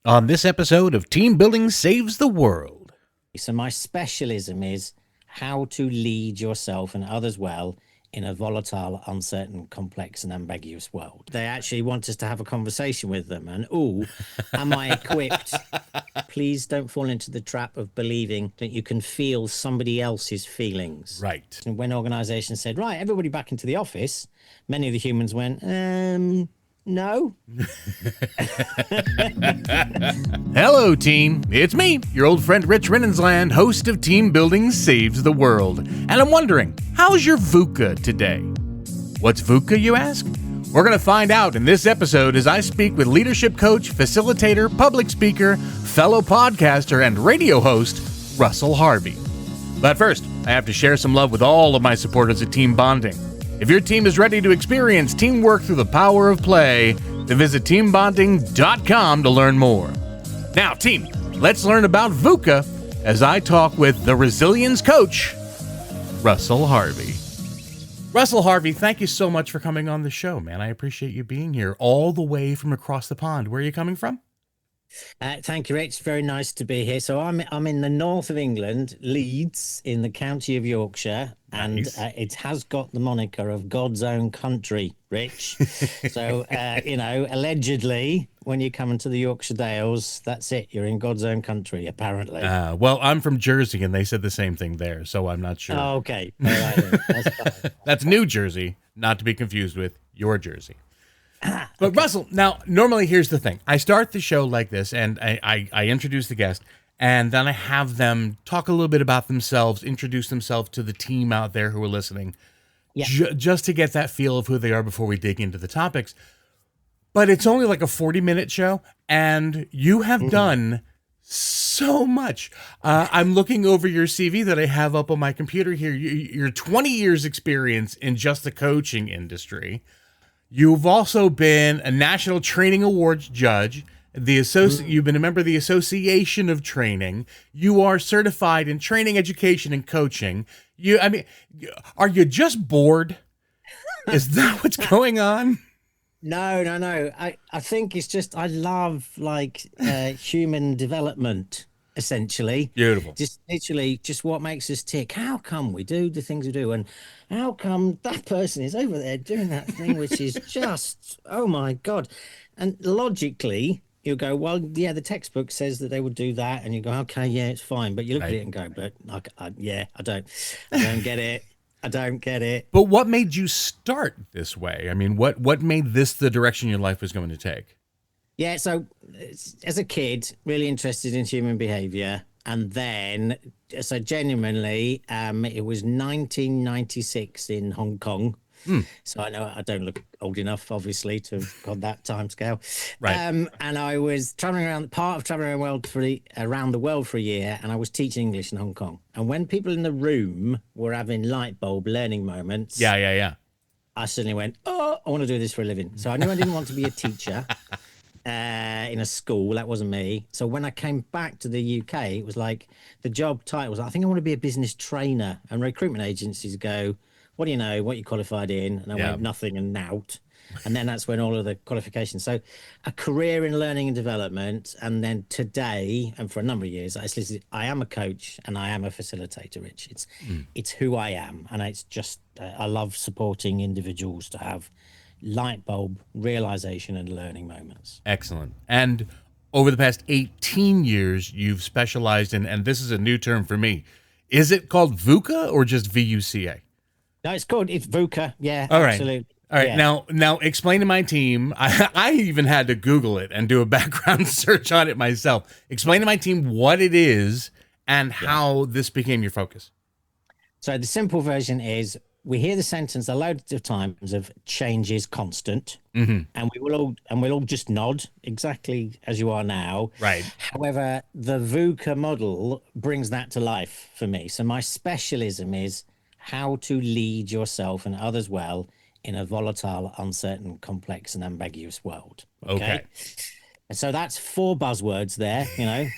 On this episode of Team Building Saves the World. So my specialism is how to lead yourself and others well in a volatile, uncertain, complex, and ambiguous world. They actually want us to have a conversation with them. And, am I equipped? Please don't fall into the trap of believing that you can feel somebody else's feelings. Right. And when organizations said, right, everybody back into the office, many of the humans went, no. Hello, team. It's me, your old friend Rich Rinnensland, host of Team Building Saves the World. And I'm wondering, how's your VUCA today? What's VUCA, you ask? We're going to find out in this episode as I speak with leadership coach, facilitator, public speaker, fellow podcaster, and radio host, Russell Harvey. But first, I have to share some love with all of my supporters at Team Bonding. If your team is ready to experience teamwork through the power of play, then visit teambonding.com to learn more. Now, team, let's learn about VUCA as I talk with the resilience coach, Russell Harvey. Russell Harvey, thank you so much for coming on the show, man. I appreciate you being here all the way from across the pond. Where are you coming from? Thank you, Rich. Very nice to be here. So I'm in the north of England, Leeds, in the county of Yorkshire, nice. And it has got the moniker of God's own country, Rich. So, allegedly, when you come into the Yorkshire Dales, that's it. You're in God's own country, apparently. Well, I'm from Jersey, and they said the same thing there, so I'm not sure. Oh, okay. All right, then. That's fine. That's New Jersey, not to be confused with your Jersey. But okay. Russell, now, normally here's the thing. I start the show like this, and I introduce the guest, and then I have them talk a little bit about themselves, introduce themselves to the team out there who are listening, just to get that feel of who they are before we dig into the topics. But it's only like a 40-minute show, and you have done so much. I'm looking over your CV that I have up on my computer here. Your 20 years experience in just the coaching industry. You've also been a National Training Awards judge. You've been a member of the Association of Training. You are certified in training, education, and coaching. Are you just bored? Is that what's going on? No. I think it's just I love human development. Essentially, beautiful. Just literally, just what makes us tick. How come we do the things we do, and how come that person is over there doing that thing, which is just, oh my God. And logically, you go, well, yeah, the textbook says that they would do that, and you go, okay, yeah, it's fine. But you look at it and go, but I don't get it. I don't get it. But what made you start this way? I mean, what made this the direction your life was going to take? Yeah, so as a kid, really interested in human behavior. And then, so genuinely, it was 1996 in Hong Kong. So I know I don't look old enough, obviously, to have got that time scale. Right. And I was traveling around the world for a year, and I was teaching English in Hong Kong. And when people in the room were having light bulb learning moments. Yeah. I suddenly went, I want to do this for a living. So I knew I didn't want to be a teacher. In a school. That wasn't me. So when I came back to the UK, it was like the job title was, I think I want to be a business trainer. And recruitment agencies go, what do you know? What you qualified in? And I went, nothing and out. And then that's when all of the qualifications. So a career in learning and development. And then today, and for a number of years, I am a coach and I am a facilitator, Rich. It's who I am. And it's just, I love supporting individuals to have light bulb realization and learning moments. Excellent. And over the past 18 years, you've specialized in, and this is a new term for me, is it called VUCA or just VUCA? No, it's VUCA. Yeah, all right. Absolutely. All right. Yeah. Now explain to my team. I even had to Google it and do a background search on it myself. Explain to my team what it is and how this became your focus. So the simple version is, we hear the sentence a load of times of change is constant, and we'll all just nod exactly as you are now. Right. However, the VUCA model brings that to life for me. So my specialism is how to lead yourself and others well in a volatile, uncertain, complex, and ambiguous world. Okay. And so that's 4 buzzwords there,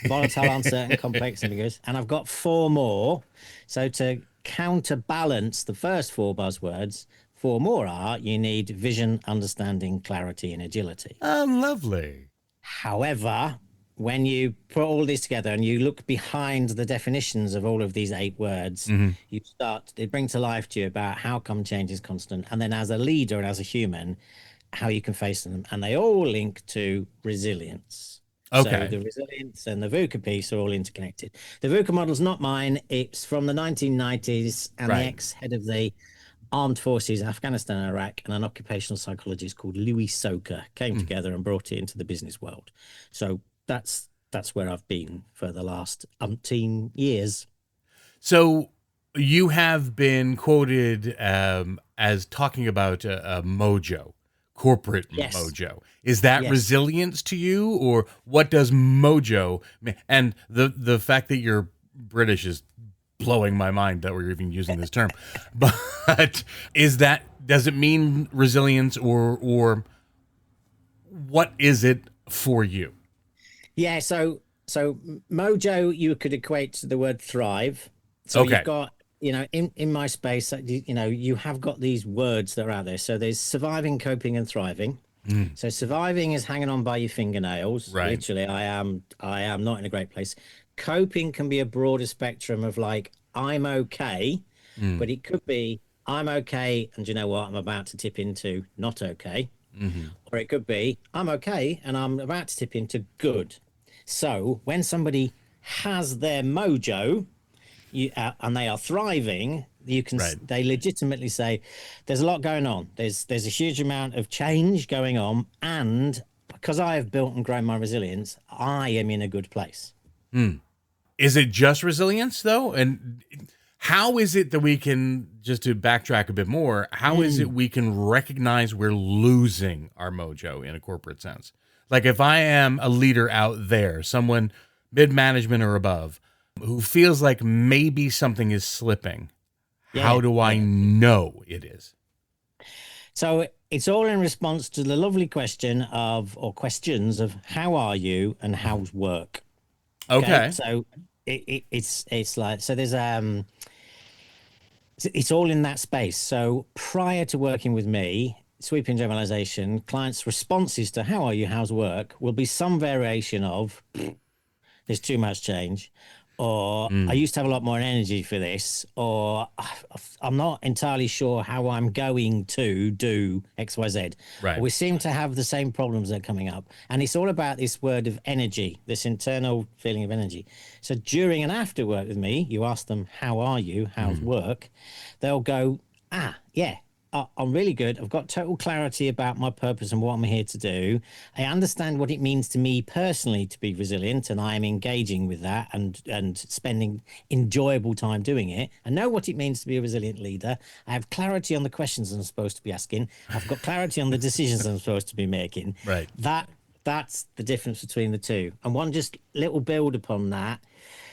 volatile, uncertain, complex, ambiguous. And I've got 4 more. So to counterbalance the first 4 buzzwords, 4 more are, you need vision, understanding, clarity, and agility. Oh, lovely. However, when you put all this together and you look behind the definitions of all of these 8 words, it brings to life to you about how come change is constant. And then as a leader and as a human, how you can face them. And they all link to resilience. Okay. So the resilience and the VUCA piece are all interconnected. The VUCA model's not mine. It's from the 1990s, and the ex-head of the Armed Forces, Afghanistan and Iraq, and an occupational psychologist called Louis Soka came together and brought it into the business world. So that's where I've been for the last umpteen years. So you have been quoted as talking about a mojo, corporate mojo. Is that resilience to you, or what does mojo mean? And the fact that you're British is blowing my mind that we're even using this term. But does it mean resilience, or what is it for you? Yeah, so mojo you could equate to the word thrive. So you've got, in my space, you have got these words that are out there. So there's surviving, coping, and thriving. So surviving is hanging on by your fingernails. Right. Literally, I am not in a great place. Coping can be a broader spectrum of like, I'm okay, but it could be I'm okay, and you know what, I'm about to tip into not okay. Or it could be I'm okay and I'm about to tip into good. So when somebody has their mojo, and they are thriving, they legitimately say there's a lot going on. There's a huge amount of change going on, and because I have built and grown my resilience, I am in a good place. Is it just resilience though? And how is it that we can, just to backtrack a bit more, how is it we can recognize we're losing our mojo in a corporate sense? Like if I am a leader out there, someone mid-management or above, who feels like maybe something is slipping, how do I know it is? So it's all in response to the lovely questions of how are you and how's work? Okay. So it's like, so there's it's all in that space. So prior to working with me, sweeping generalization, clients' responses to how are you, how's work will be some variation of there's too much change, or I used to have a lot more energy for this, or I'm not entirely sure how I'm going to do XYZ. Right. We seem to have the same problems that are coming up. And it's all about this word of energy, this internal feeling of energy. So during and after work with me, you ask them, how are you? How's work? They'll go, I'm really good. I've got total clarity about my purpose and what I'm here to do. I understand what it means to me personally to be resilient, and I am engaging with that and spending enjoyable time doing it. I know what it means to be a resilient leader. I have clarity on the questions I'm supposed to be asking. I've got clarity on the decisions I'm supposed to be making. Right. That's the difference between the two. And one just little build upon that,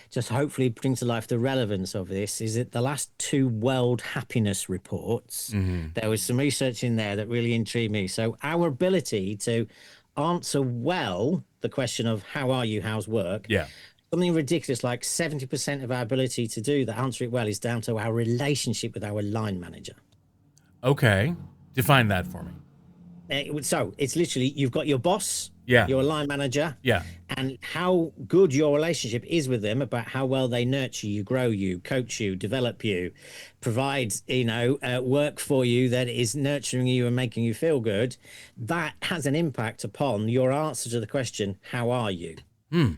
just hopefully bring to life the relevance of this, is that the last 2 world happiness reports, there was some research in there that really intrigued me. So our ability to answer well the question of how are you, how's work, something ridiculous like 70% of our ability to do that, answer it well, is down to our relationship with our line manager. Okay. Define that for me. So it's literally, you've got your boss, your line manager, Yeah. and how good your relationship is with them about how well they nurture you, grow you, coach you, develop you, provide, work for you that is nurturing you and making you feel good. That has an impact upon your answer to the question, how are you?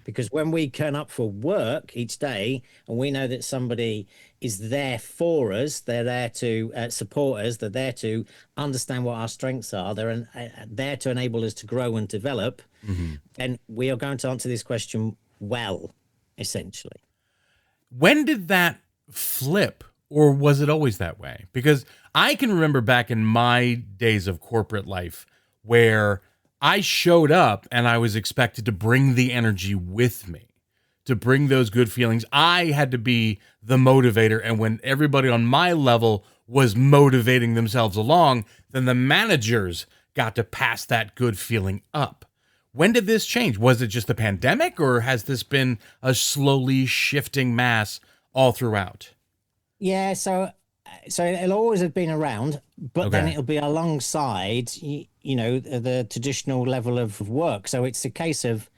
Because when we turn up for work each day and we know that somebody is there for us, they're there to support us, they're there to understand what our strengths are, they're there to enable us to grow and develop, then we are going to answer this question well, essentially. When did that flip, or was it always that way? Because I can remember back in my days of corporate life where I showed up and I was expected to bring the energy with me, to bring those good feelings. I had to be the motivator. And when everybody on my level was motivating themselves along, then the managers got to pass that good feeling up. When did this change? Was it just the pandemic, or has this been a slowly shifting mass all throughout? Yeah, so it'll always have been around, but then it'll be alongside, the traditional level of work. So it's a case of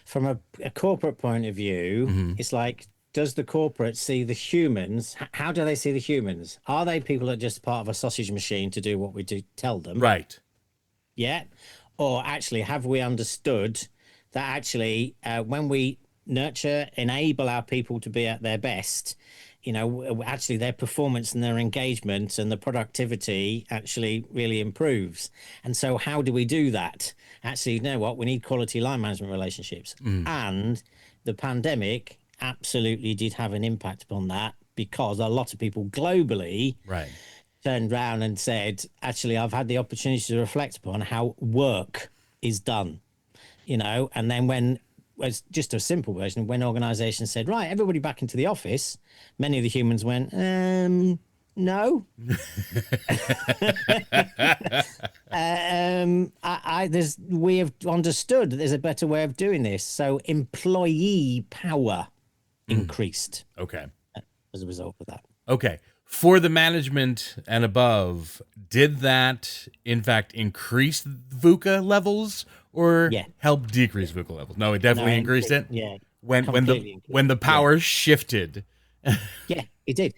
from a corporate point of view, it's like, does the corporate see the humans? How do they see the humans? Are they people that are just part of a sausage machine to do what we do tell them? Right. Yeah. Or actually, have we understood that actually, when we nurture, enable our people to be at their best, actually their performance and their engagement and the productivity actually really improves. And so how do we do that? Actually, you know what? We need quality line management relationships. And the pandemic absolutely did have an impact upon that, because a lot of people globally Right. turned around and said, actually, I've had the opportunity to reflect upon how work is done, and then when was just a simple version, when organizations said, right, everybody back into the office, many of the humans went, no. We have understood that there's a better way of doing this. So employee power increased Okay. as a result of that. Okay. For the management and above, did that in fact increase VUCA levels or help decrease VUCA levels? No, it definitely increased it. Yeah. When the power shifted. Yeah, it did.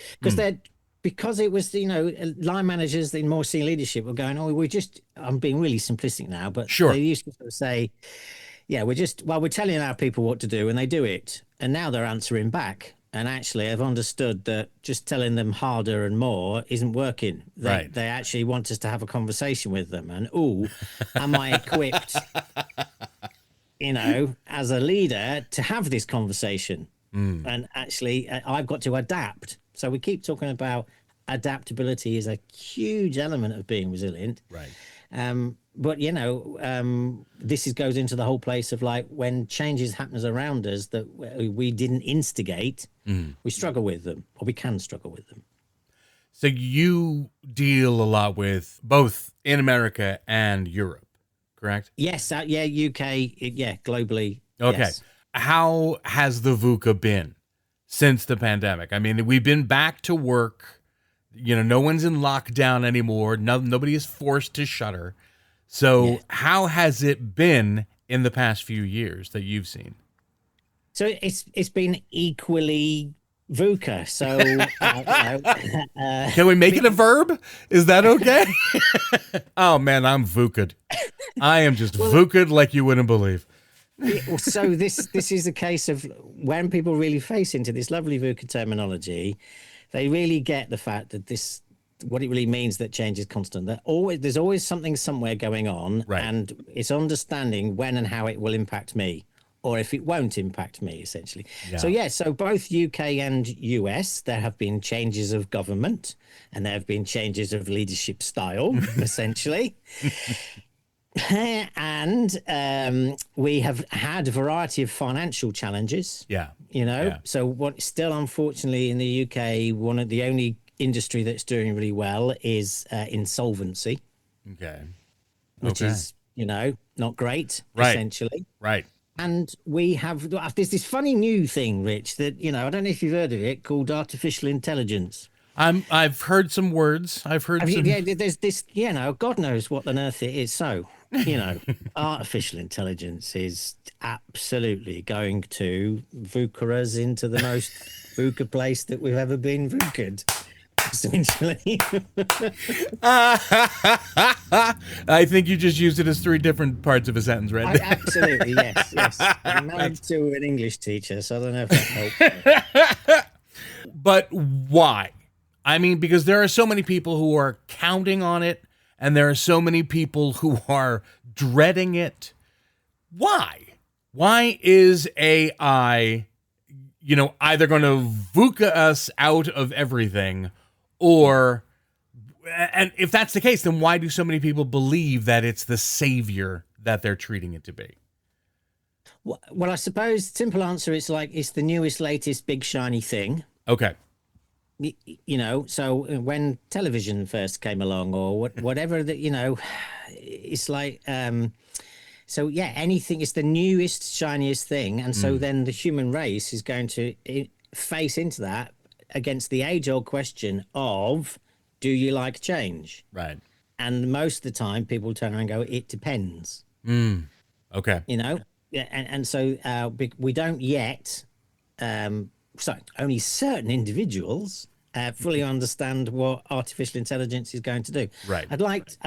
Because it was, line managers in more senior leadership were going, I'm being really simplistic now, but Sure. They used to sort of say, yeah, we're telling our people what to do and they do it. And now they're answering back. And actually, I've understood that just telling them harder and more isn't working. They actually want us to have a conversation with them. And, am I equipped, as a leader to have this conversation? And actually, I've got to adapt. So we keep talking about adaptability is a huge element of being resilient. Right. But this goes into the whole place of like when changes happen around us that we didn't instigate, we struggle with them, or we can struggle with them. So you deal a lot with both in America and Europe, correct? Yes. UK. Globally. Okay. Yes. How has the VUCA been since the pandemic? I mean, we've been back to work. No one's in lockdown anymore. Nobody is forced to shutter. So how has it been in the past few years that you've seen? So it's been equally VUCA. So can we make it a verb? Is that okay? Oh man, I'm VUCA'd. I am just VUCA'd like you wouldn't believe. So this is a case of when people really face into this lovely VUCA terminology, they really get the fact that what it really means that change is constant. There's always something somewhere going on, and it's understanding when and how it will impact me, or if it won't impact me, essentially. Yeah. So both UK and US, there have been changes of government, and there have been changes of leadership style, essentially. And we have had a variety of financial challenges. So what still, unfortunately, in the UK, one of the only industry that's doing really well is insolvency. Which is, not great, essentially. Right. And there's this funny new thing, Rich, that, I don't know if you've heard of it, called artificial intelligence. I've heard some words. There's this, God knows what on earth it is. So, artificial intelligence is absolutely going to VUCA us into the most VUCA place that we've ever been VUCA'd, essentially. I think you just used it as three different parts of a sentence, right? Absolutely, yes. I'm married to an English teacher, so I don't know if that helps. But why? I mean, because there are so many people who are counting on it, and there are so many people who are dreading it. Why? Why is AI, either going to VUCA us out of everything, and if that's the case, then why do so many people believe that it's the savior that they're treating it to be? Well, I suppose simple answer is like it's the newest, latest, big shiny thing. Okay. So when television first came along, or whatever that, it's like, anything is the newest, shiniest thing. And so then the human race is going to face into that against the age-old question of, do you like change? Right. And most of the time people turn around and go, it depends. Okay. yeah, and so we don't yet. So only certain individuals fully understand what artificial intelligence is going to do. Right. I'd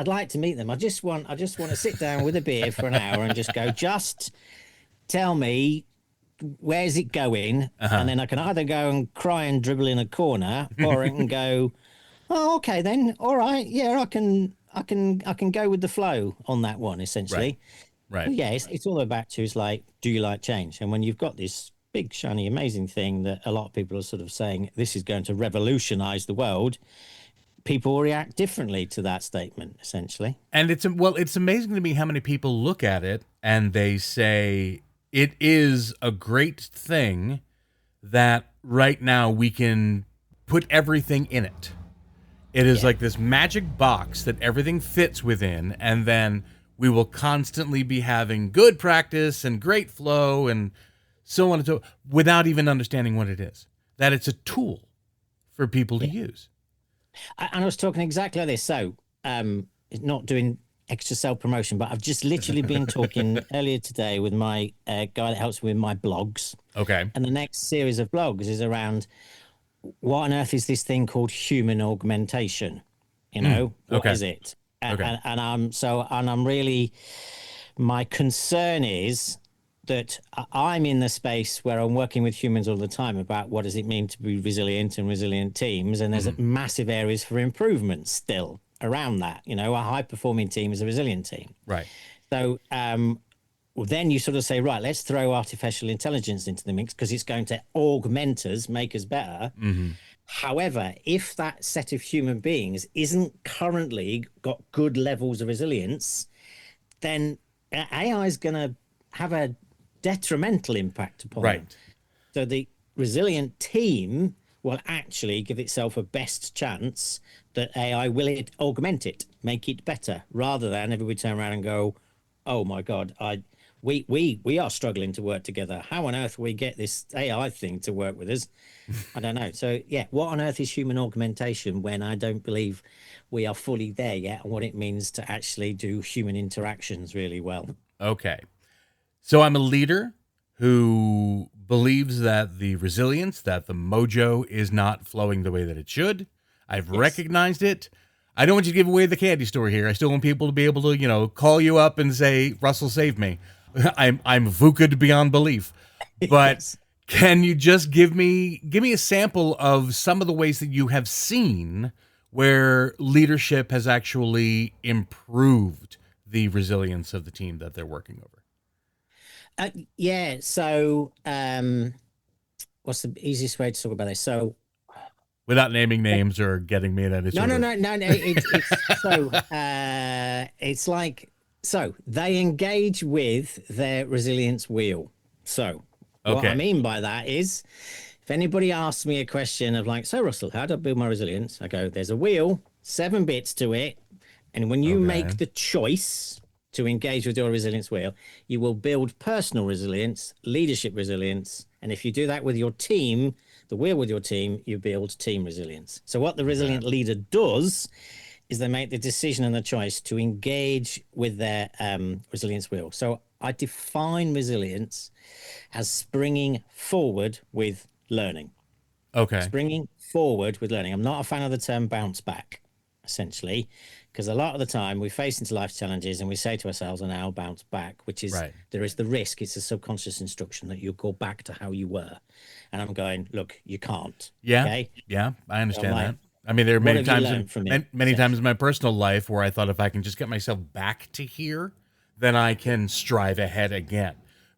like to meet them. I just want to sit down with a beer for an hour and just go, just tell me where's it going, and then I can either go and cry and dribble in a corner, or I can go, oh, okay then, all right, yeah, I can go with the flow on that one, essentially. Right. Well, yeah, it's all about to is like, do you like change? And when you've got this big, shiny, amazing thing that a lot of people are sort of saying this is going to revolutionize the world, people react differently to that statement, essentially. And it's amazing to me how many people look at it and they say it is a great thing that right now we can put everything in it. It is like this magic box that everything fits within, and then we will constantly be having good practice and great flow and so on and so, without even understanding what it is. That it's a tool for people to use. And I was talking exactly like this. So, not doing extra self promotion, but I've just literally been talking earlier today with my guy that helps me with my blogs. Okay. And the next series of blogs is around what on earth is this thing called human augmentation? You know, what is it? Okay. And I'm really, my concern is that I'm in the space where I'm working with humans all the time about what does it mean to be resilient and resilient teams. And there's massive areas for improvement still around that. You know, a high performing team is a resilient team. Right. So then you sort of say, right, let's throw artificial intelligence into the mix because it's going to augment us, make us better. However, if that set of human beings isn't currently got good levels of resilience, then AI is going to have a detrimental impact upon them. So the resilient team will actually give itself a best chance that AI will augment it, make it better, rather than everybody turn around and go, oh my God, we are struggling to work together. How on earth we get this AI thing to work with us? I don't know. So yeah, what on earth is human augmentation when I don't believe we are fully there yet and what it means to actually do human interactions really well? Okay. So I'm a leader who believes that the resilience, that the mojo is not flowing the way that it should. I've recognized it. I don't want you to give away the candy store here. I still want people to be able to, you know, call you up and say, Russell, save me. I'm VUCA'd beyond belief. But can you just give me a sample of some of the ways that you have seen where leadership has actually improved the resilience of the team that they're working over? So what's the easiest way to talk about this? So without naming names or getting me that it's like, so they engage with their resilience wheel. So what I mean by that is, if anybody asks me a question of like, so Russell, how do I build my resilience? I go, there's a wheel, 7 bits to it. And when you make the choice to engage with your resilience wheel, you will build personal resilience, leadership resilience. And if you do that with your team, the wheel with your team, you build team resilience. So what the resilient leader does is they make the decision and the choice to engage with their resilience wheel. So I define resilience as springing forward with learning. Springing forward with learning. I'm not a fan of the term bounce back, essentially, because a lot of the time we face into life challenges and we say to ourselves, and I'll bounce back, which is there is the risk. It's a subconscious instruction that you'll go back to how you were. And I'm going, look, you can't. Yeah. Okay? Yeah. I understand that. I mean, there are many times times in my personal life where I thought if I can just get myself back to here, then I can strive ahead again.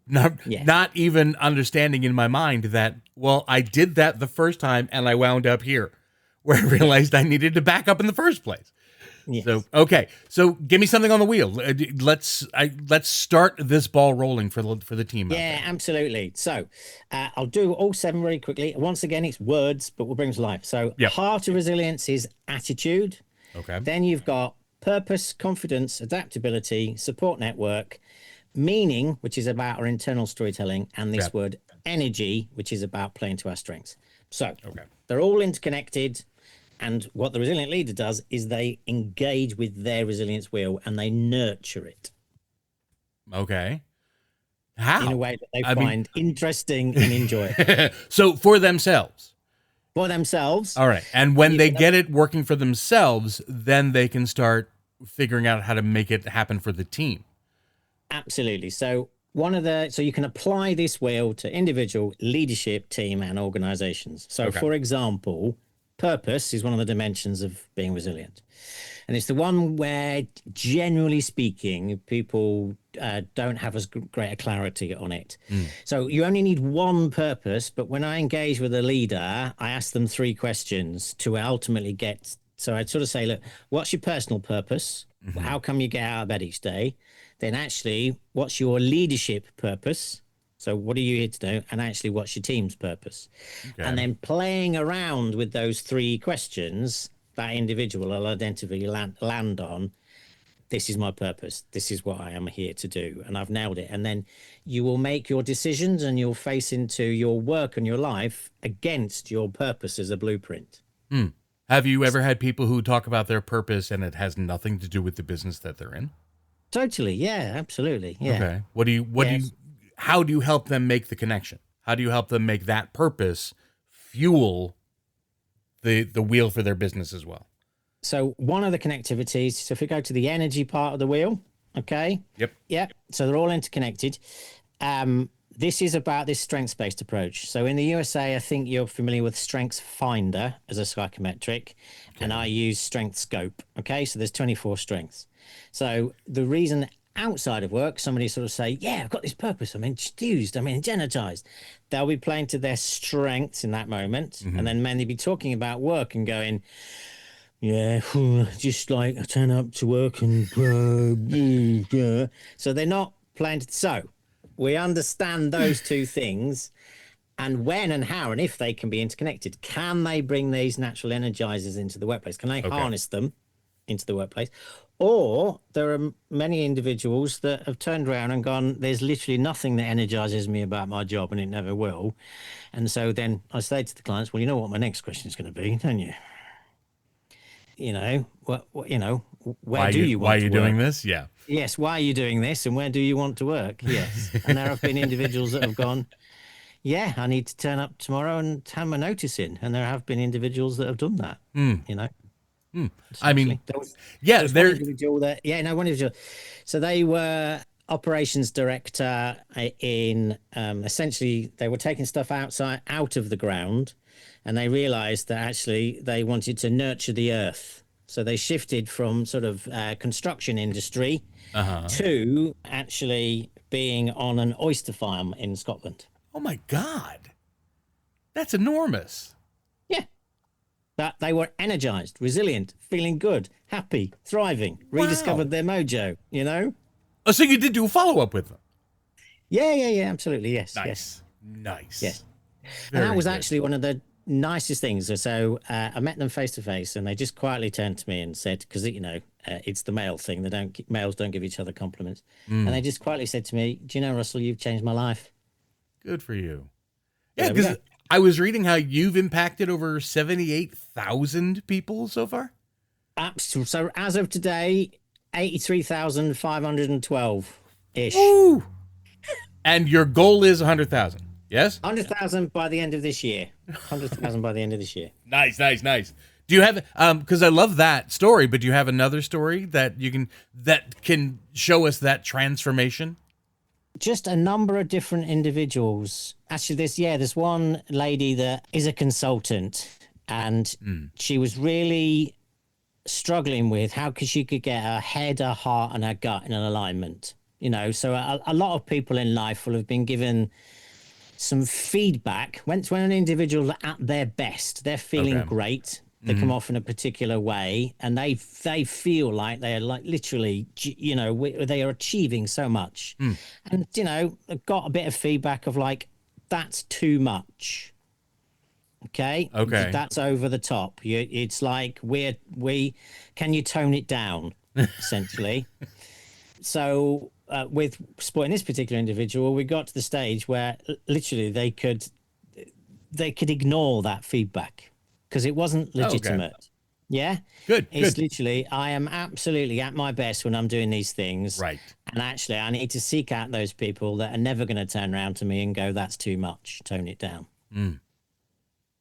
Not even understanding in my mind that, well, I did that the first time and I wound up here where I realized I needed to back up in the first place. Yes. So, okay. So give me something on the wheel. Let's start this ball rolling for the team. Yeah, absolutely. So I'll do all 7 very quickly. Once again, it's words, but we'll bring to life. So heart of resilience is attitude. Okay. Then you've got purpose, confidence, adaptability, support network, meaning, which is about our internal storytelling, and this word energy, which is about playing to our strengths. So they're all interconnected. And what the resilient leader does is they engage with their resilience wheel and they nurture it. Okay. How? in a way that they I find interesting and enjoy so for themselves. for themselves. All right. And when they get it working for themselves, then they can start figuring out how to make it happen for the team. Absolutely. So you can apply this wheel to individual, leadership, team, and organizations. So for example, purpose is one of the dimensions of being resilient. And it's the one where, generally speaking, people don't have as great a clarity on it. So you only need one purpose, but when I engage with a leader, I ask them 3 questions to ultimately get. So I'd sort of say, look, what's your personal purpose? How come you get out of bed each day? Then actually, what's your leadership purpose? So what are you here to do? And actually, what's your team's purpose? Okay. And then playing around with those 3 questions, that individual will identify land on, this is my purpose. This is what I am here to do. And I've nailed it. And then you will make your decisions and you'll face into your work and your life against your purpose as a blueprint. Have you ever had people who talk about their purpose and it has nothing to do with the business that they're in? Totally. Yeah, absolutely. Yeah. Okay. How do you help them make the connection? How do you help them make that purpose fuel the wheel for their business as well? So one of the connectivities, so if we go to the energy part of the wheel, okay? Yep. Yeah. So they're all interconnected. This is about this strengths-based approach. So in the USA, I think you're familiar with Strengths Finder as a psychometric, and I use Strength Scope. Okay, so there's 24 strengths. So the reason outside of work, somebody sort of say, yeah, I've got this purpose, I'm enthused, I'm energized. They'll be playing to their strengths in that moment, and then mainly be talking about work and going, yeah, just like I turn up to work and so they're not playing. So we understand those 2 things, and when and how and if they can be interconnected. Can they bring these natural energizers into the workplace? Can they harness them into the workplace? Or there are many individuals that have turned around and gone, there's literally nothing that energizes me about my job, and it never will. And so then I say to the clients, well, you know what my next question is going to be, don't you? You know, where do you want to work? Why are you doing this? Yeah. Yes, why are you doing this, and where do you want to work? Yes. And there have been individuals that have gone, yeah, I need to turn up tomorrow and hand my notice in. And there have been individuals that have done that, you know. I mean, one individual. So they were operations director in essentially they were taking stuff out of the ground, and they realized that actually they wanted to nurture the earth. So they shifted from sort of construction industry to actually being on an oyster farm in Scotland. Oh my God, that's enormous. Yeah. That they were energized, resilient, feeling good, happy, thriving, rediscovered their mojo, you know? Oh, so you did do a follow-up with them? Yeah, absolutely, yes. Nice. Yes. And that was actually one of the nicest things. So I met them face-to-face, and they just quietly turned to me and said, because, you know, it's the male thing, males don't give each other compliments. And they just quietly said to me, do you know, Russell, you've changed my life. Good for you. Yeah, because I was reading how you've impacted over 78,000 people so far. So as of today, 83,512-ish. Ooh. And your goal is 100,000, yes? 100,000 by the end of this year. 100,000 by the end of this year. Nice. Do you have, because I love that story, but do you have another story that can show us that transformation? Just a number of different individuals. Actually, there's one lady that is a consultant, and she was really struggling with how she could get her head, her heart, and her gut in an alignment. You know, so a lot of people in life will have been given some feedback when an individual at their best, they're feeling great. They come off in a particular way, and they feel like they are like literally, you know, they are achieving so much, and you know, got a bit of feedback of like, that's too much. Okay, that's over the top. It's like we can you tone it down, essentially. So with supporting this particular individual, we got to the stage where literally they could ignore that feedback, because it wasn't legitimate. Yeah. Good, It's good. literally, I am absolutely at my best when I'm doing these things. Right. And actually, I need to seek out those people that are never going to turn around to me and go, that's too much. Tone it down.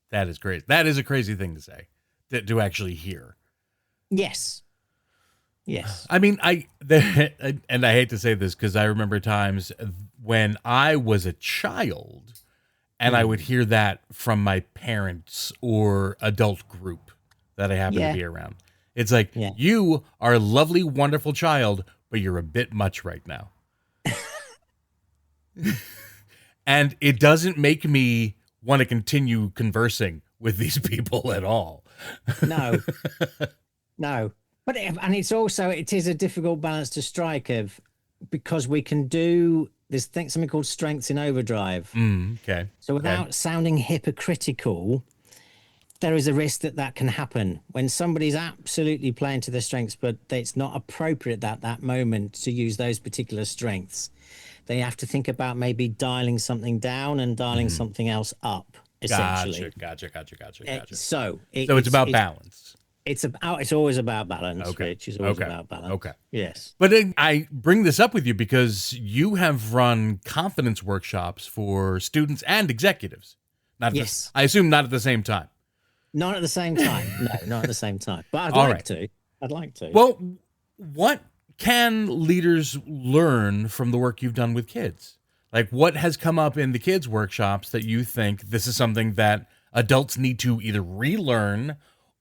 That is crazy. That is a crazy thing to say, to actually hear. Yes. Yes. I mean, and I hate to say this because I remember times when I was a child and I would hear that from my parents or adult group that I happen to Yeah. be around. It's like, Yeah. you are a lovely, wonderful child, but you're a bit much right now. And it doesn't make me want to continue conversing with these people at all. No. No. But and it's also, it is a difficult balance to strike of, because we can do this thing, something called strengths in overdrive. Okay. So Okay. without sounding hypocritical, there is a risk that that can happen when somebody's absolutely playing to their strengths, but it's not appropriate at that moment to use those particular strengths. They have to think about maybe dialing something down and dialing something else up, essentially. Gotcha. So So it's about balance. It's always about balance, Okay. Rich. It's always Okay. about balance. Okay. Yes. But I bring this up with you because you have run confidence workshops for students and executives. Yes. I assume not at the same time. Not at the same time. No, not at the same time. But I'd All like right. to. I'd like to. Well, what can leaders learn from the work you've done with kids? Like, what has come up in the kids' workshops that you think this is something that adults need to either relearn,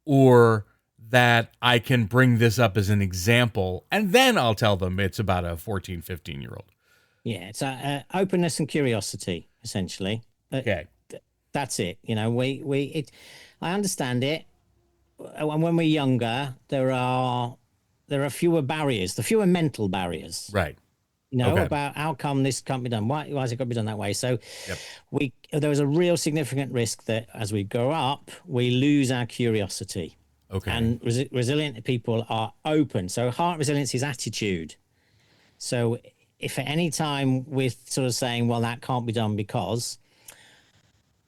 or that I can bring this up as an example, and then I'll tell them it's about a 14, 15-year-old. Yeah, it's openness and curiosity, essentially. Okay. That's it. You know, I understand it. And when we're younger, there are fewer barriers, the fewer mental barriers. Right. You know, Okay. about how come this can't be done? Why has it got to be done that way? So Yep. there was a real significant risk that as we grow up, we lose our curiosity. Okay. And resilient people are open. So heart resilience is attitude. So if at any time we're sort of saying, well, that can't be done because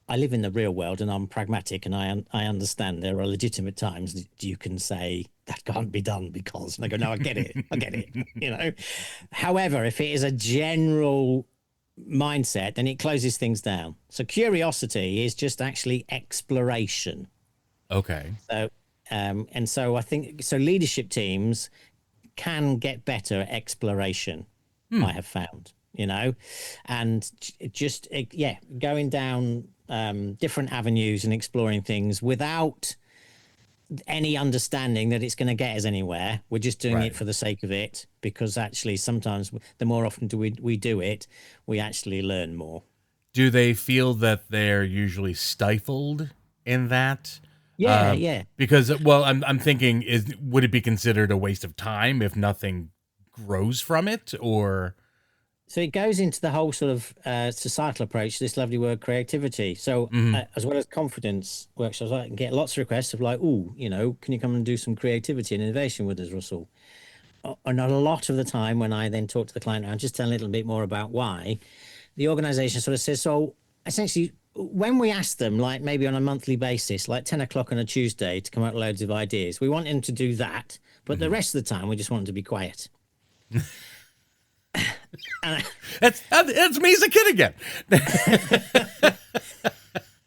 I live in the real world and I'm pragmatic, and I understand there are legitimate times that you can say that can't be done because, and I go, no, I get it. I get it. You know, however, if it is a general mindset, then it closes things down. So curiosity is just actually exploration. Okay. So, and so I think so leadership teams can get better at exploration. I have found, you know, and just going down different avenues and exploring things without any understanding that it's going to get us anywhere. We're just doing it for the sake of it, because actually sometimes the more often we do it, we actually learn more. Do they feel that they're usually stifled in that? Yeah. Because, well, I'm thinking, would it be considered a waste of time if nothing grows from it, or? So it goes into the whole sort of societal approach to this lovely word, creativity. So as well as confidence workshops, I can get lots of requests of like, oh, you know, can you come and do some creativity and innovation with us, Russell? And a lot of the time when I then talk to the client, I'm just telling a little bit more about why, the organization sort of says, so essentially, when we ask them, like maybe on a monthly basis, like 10 o'clock on a Tuesday to come up with loads of ideas, we want them to do that. But the rest of the time, we just want them to be quiet. That's me as a kid again.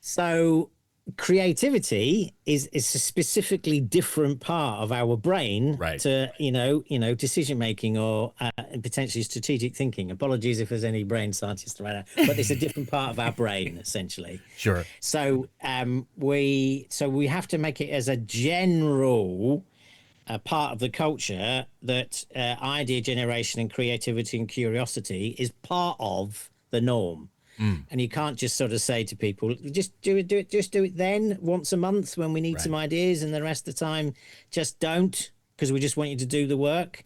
So creativity is a specifically different part of our brain to decision making or potentially strategic thinking. Apologies if there's any brain scientists right now, but it's a different part of our brain essentially. Sure. So we have to make it as a general part of the culture that idea generation and creativity and curiosity is part of the norm. And you can't just sort of say to people, just do it then once a month when we need some ideas, and the rest of the time just don't, because we just want you to do the work.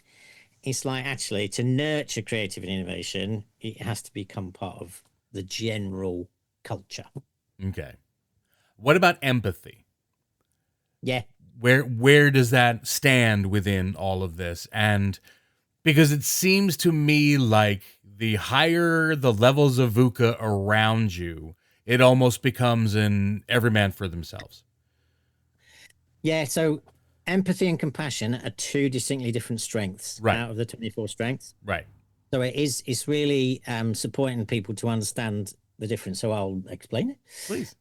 It's like, actually, to nurture creativity and innovation, it has to become part of the general culture. Okay. What about empathy? Yeah. Where does that stand within all of this? And because it seems to me like the higher the levels of VUCA around you, it almost becomes an every man for themselves. Yeah, so empathy and compassion are two distinctly different strengths Right. out of the 24 strengths. Right. So it's really supporting people to understand the difference. So I'll explain it. Please.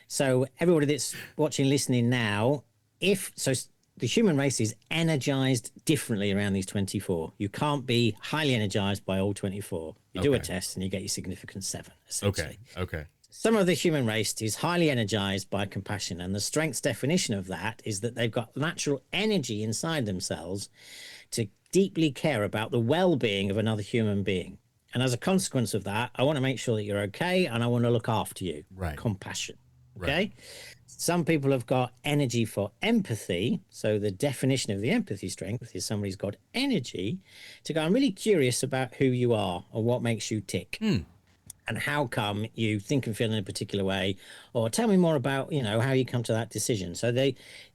So everybody that's watching, listening now, the human race is energized differently around these 24. You can't be highly energized by all 24. You do a test and you get your significant 7, essentially. Okay. Some of the human race is highly energized by compassion, and the strength's definition of that is that they've got natural energy inside themselves to deeply care about the well-being of another human being. And as a consequence of that, I want to make sure that you're okay, and I want to look after you. Right. Compassion. Okay. Right. Some people have got energy for empathy. So the definition of the empathy strength is somebody's got energy to go, I'm really curious about who you are or what makes you tick. And how come you think and feel in a particular way, or tell me more about, how you come to that decision. So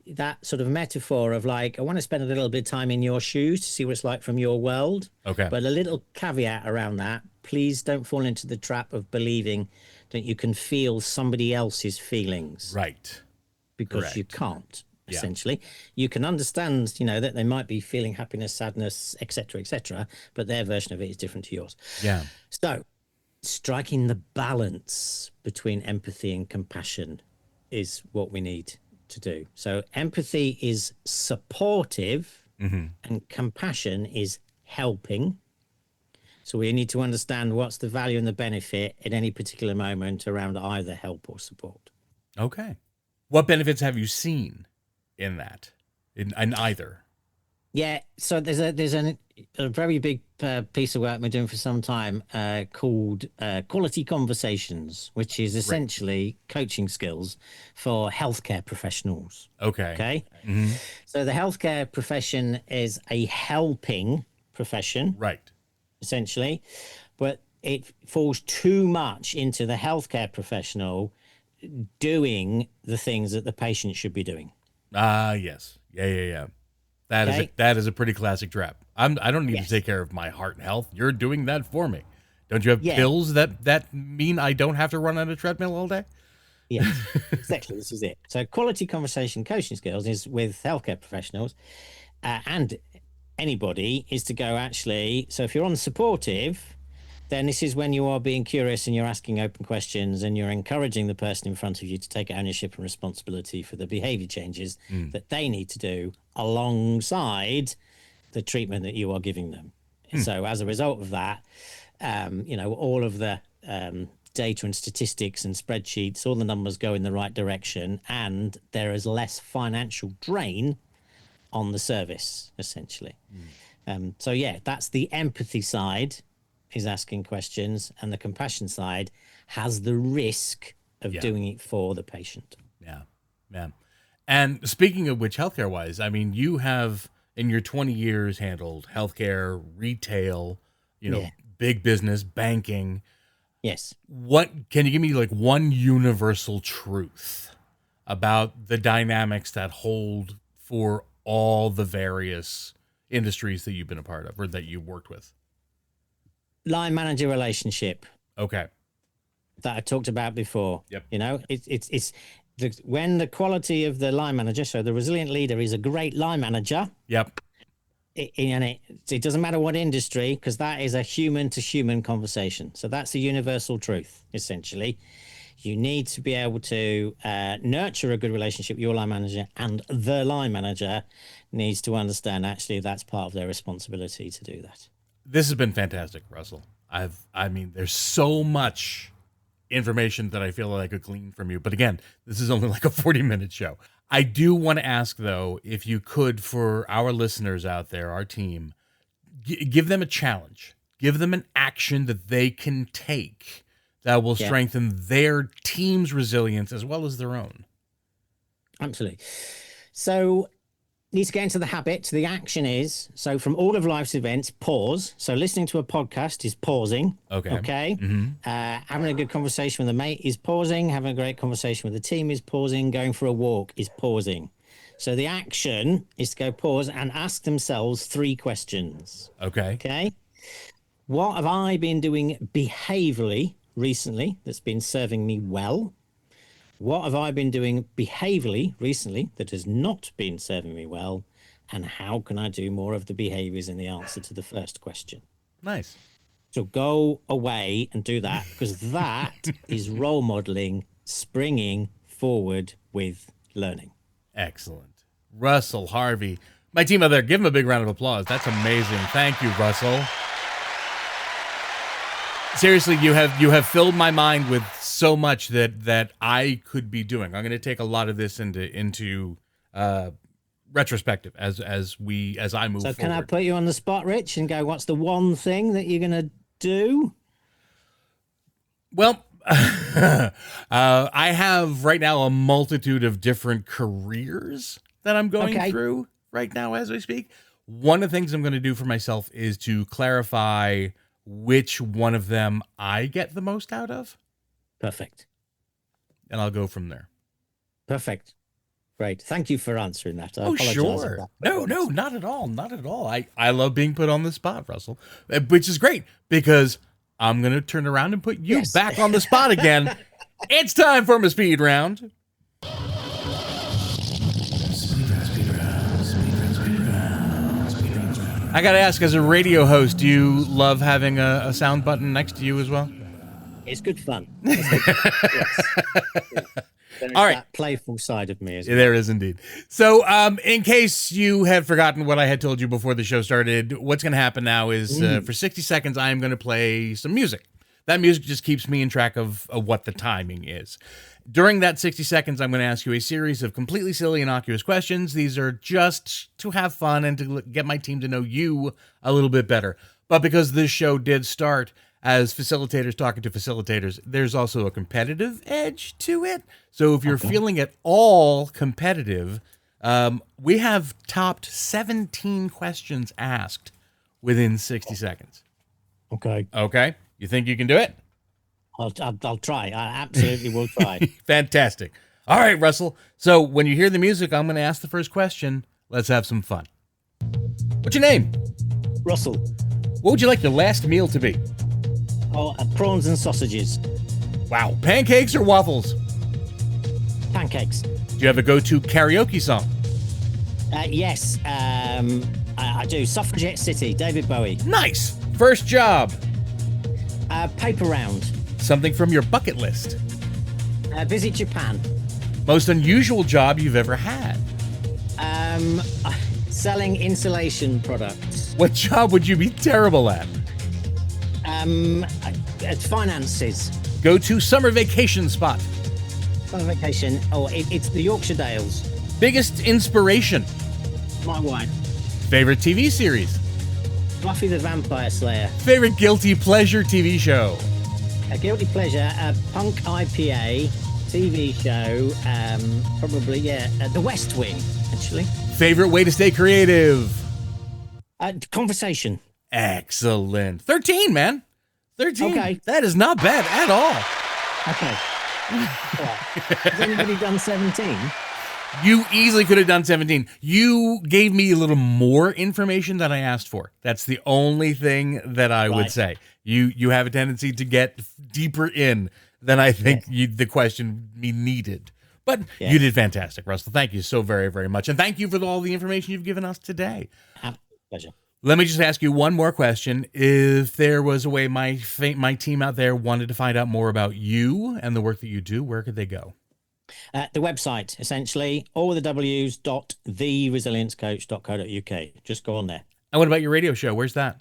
that sort of metaphor of like, I want to spend a little bit of time in your shoes to see what it's like from your world. Okay. But a little caveat around that, please don't fall into the trap of believing that you can feel somebody else's feelings. Right. Because Correct. you can't. Essentially, you can understand, that they might be feeling happiness, sadness, etc., but their version of it is different to yours. Yeah. So striking the balance between empathy and compassion is what we need to do. So empathy is supportive and compassion is helping. So we need to understand what's the value and the benefit at any particular moment around either help or support. Okay. What benefits have you seen in that, in either? Yeah, so there's a very big piece of work we're doing for some time called Quality Conversations, which is essentially coaching skills for healthcare professionals. Okay. So the healthcare profession is a helping profession, Right. essentially, but it falls too much into the healthcare professional doing the things that the patient should be doing. Yes. Yeah. That is a pretty classic trap. I don't need to take care of my heart and health. You're doing that for me. Don't you have pills that mean I don't have to run on a treadmill all day? Yes, exactly. This is it. So quality conversation coaching skills is with healthcare professionals and anybody is to go actually. So if you're on supportive, then this is when you are being curious and you're asking open questions and you're encouraging the person in front of you to take ownership and responsibility for the behavior changes that they need to do alongside the treatment that you are giving them. So as a result of that, all of the data and statistics and spreadsheets, all the numbers go in the right direction and there is less financial drain on the service, essentially. So yeah, that's the empathy side, is asking questions, and the compassion side has the risk of doing it for the patient. Yeah. And speaking of which, healthcare wise, I mean, you have in your 20 years handled healthcare, retail, big business, banking. Yes. What can you give me like one universal truth about the dynamics that hold for all the various industries that you've been a part of or that you worked with? Line manager relationship. Okay. That I talked about before. Yep. It's when the quality of the line manager, so the resilient leader is a great line manager. Yep. It doesn't matter what industry, because that is a human to human conversation. So that's a universal truth, essentially. You need to be able to nurture a good relationship with your line manager, and the line manager needs to understand actually that's part of their responsibility to do that. This has been fantastic, Russell. There's so much information that I feel like I could glean from you. But again, this is only like a 40-minute show. I do want to ask, though, if you could, for our listeners out there, our team, give them a challenge. Give them an action that they can take that will strengthen their team's resilience as well as their own. Absolutely. So need to get into the habit. The action is, so from all of life's events, pause. So listening to a podcast is pausing. Okay. Having a good conversation with a mate is pausing. Having a great conversation with the team is pausing. Going for a walk is pausing. So the action is to go pause and ask themselves 3 questions. Okay. What have I been doing behaviorally recently that's been serving me well? What have I been doing behaviorally recently that has not been serving me well? And how can I do more of the behaviors in the answer to the first question? Nice. So go away and do that, because that is role modeling, springing forward with learning. Excellent. Russell Harvey. My team out there, give him a big round of applause. That's amazing. Thank you, Russell. Seriously, you have filled my mind with so much that I could be doing. I'm going to take a lot of this into retrospective as I move forward. So can I put you on the spot, Rich, and go, what's the one thing that you're going to do? Well, I have right now a multitude of different careers that I'm going through right now as I speak. One of the things I'm going to do for myself is to clarify which one of them I get the most out of. Perfect. And I'll go from there. Perfect. Great. Thank you for answering that. Oh, sure. No, not at all. Not at all. I love being put on the spot, Russell, which is great because I'm going to turn around and put you back on the spot again. It's time for my speed round. I got to ask, as a radio host, do you love having a sound button next to you as well? It's good fun. Yes. There's all right. That playful side of me as well. There is indeed. So in case you had forgotten what I had told you before the show started, what's going to happen now is for 60 seconds, I am going to play some music. That music just keeps me in track of what the timing is. During that 60 seconds, I'm going to ask you a series of completely silly, innocuous questions. These are just to have fun and to get my team to know you a little bit better. But because this show did start as facilitators talking to facilitators, there's also a competitive edge to it. So if you're feeling at all competitive, we have topped 17 questions asked within 60 seconds. Okay. Okay. You think you can do it? I'll try. I absolutely will try. Fantastic. All right, Russell. So when you hear the music, I'm going to ask the first question. Let's have some fun. What's your name? Russell. What would you like your last meal to be? Prawns and sausages. Wow. Pancakes or waffles? Pancakes. Do you have a go-to karaoke song? Yes. I do. Suffragette City, David Bowie. Nice. First job? Paper round. Something from your bucket list? Visit Japan. Most unusual job you've ever had? Selling insulation products. What job would you be terrible at? Finances. Go-to summer vacation spot? Summer vacation. It's the Yorkshire Dales. Biggest inspiration? My wife. Favorite TV series? Buffy the Vampire Slayer. Favorite guilty pleasure TV show? A guilty pleasure, Punk IPA TV show. Probably, The West Wing, actually. Favorite way to stay creative? Conversation. Excellent. 13, man. 13. Okay. That is not bad at all. Okay. Has anybody done 17? You easily could have done 17. You gave me a little more information than I asked for. That's the only thing that I would say. You have a tendency to get deeper in than I think the question needed. But you did fantastic, Russell. Thank you so very, very much. And thank you for all the information you've given us today. Pleasure. Let me just ask you one more question. If there was a way my team out there wanted to find out more about you and the work that you do, where could they go? The website, essentially, all the w's.theresiliencecoach.co.uk. Just go on there. And what about your radio show? Where's that?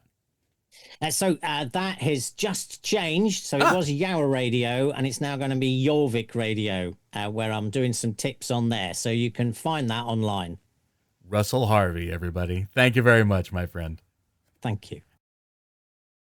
So that has just changed. So it was Yower Radio, and it's now going to be Jorvik Radio, where I'm doing some tips on there. So you can find that online. Russell Harvey, everybody. Thank you very much, my friend. Thank you.